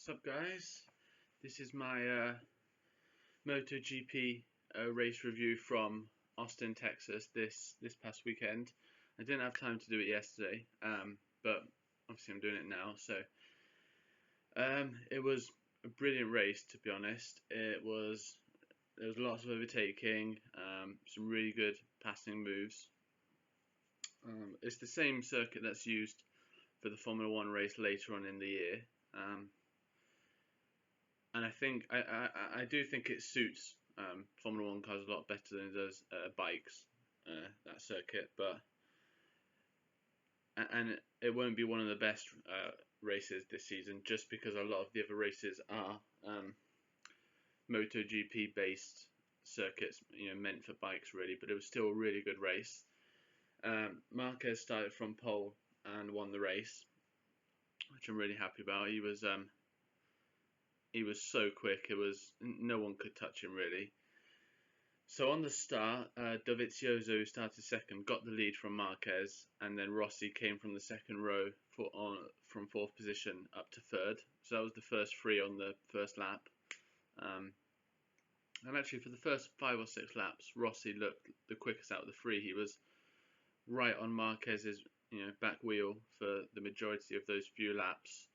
What's up, guys? This is my Motogp race review from Austin, Texas this past weekend. I didn't have time to do it yesterday, but obviously I'm doing it now. So it was a brilliant race, to be honest. There was lots of overtaking, some really good passing moves. It's the same circuit that's used for the Formula One race later on in the year. And I do think it suits Formula One cars a lot better than it does bikes, that circuit. And it won't be one of the best races this season, just because a lot of the other races are MotoGP based circuits, meant for bikes really. But it was still a really good race. Marquez started from pole and won the race, which I'm really happy about. He was so quick. No one could touch him really. So on the start, Dovizioso, who started second, got the lead from Marquez, and then Rossi came from the second row from fourth position up to third. So that was the first three on the first lap. And actually, for the first 5 or 6 laps, Rossi looked the quickest out of the three. He was right on Marquez's back wheel for the majority of those few laps.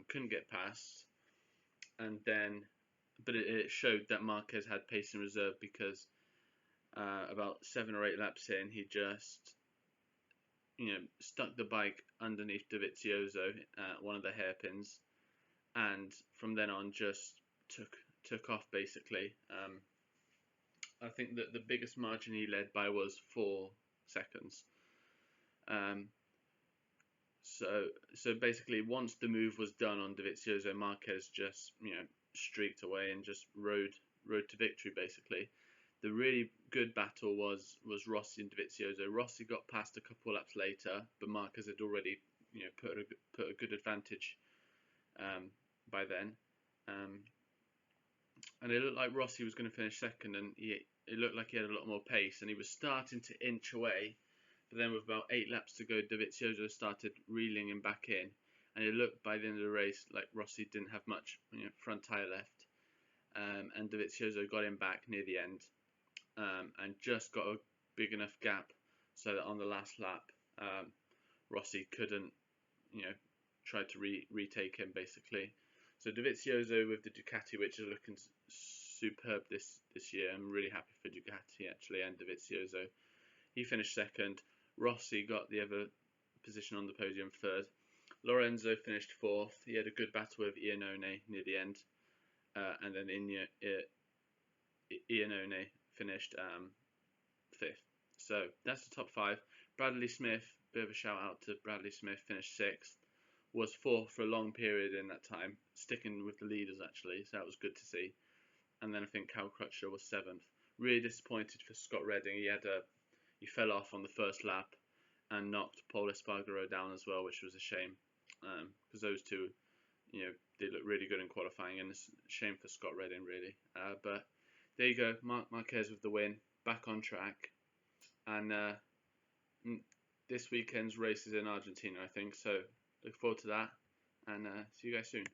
Couldn't get past. But it showed that Marquez had pace in reserve, because about 7 or 8 laps in, he just stuck the bike underneath Dovizioso at one of the hairpins, and from then on just took off basically. I think that the biggest margin he led by was 4 seconds. So basically, once the move was done on Dovizioso, Marquez just streaked away and just rode to victory basically. The really good battle was Rossi and Dovizioso. Rossi got past a couple of laps later, but Marquez had already put a good advantage by then. And it looked like Rossi was going to finish second, and it looked like he had a lot more pace, and he was starting to inch away. But then with about 8 laps to go, Dovizioso started reeling him back in, and it looked by the end of the race like Rossi didn't have much front tyre left. And Dovizioso got him back near the end, and just got a big enough gap so that on the last lap, Rossi couldn't try to retake him basically. So Dovizioso with the Ducati, which is looking superb this year. I'm really happy for Ducati actually, and Dovizioso. He finished second. Rossi got the other position on the podium, third. Lorenzo finished fourth. He had a good battle with Iannone near the end, and then Iannone finished fifth. So that's the top 5. Bradley Smith, bit of a shout out to Bradley Smith, finished 6th. Was 4th for a long period in that time, sticking with the leaders actually, so that was good to see. And then I think Cal Crutcher was 7th. Really disappointed for Scott Redding. He fell off on the first lap and knocked Pol Espargaro down as well, which was a shame, because those two, they look really good in qualifying, and it's a shame for Scott Redding really. But there you go, Marquez with the win, back on track, and this weekend's race is in Argentina, I think. So look forward to that, and see you guys soon.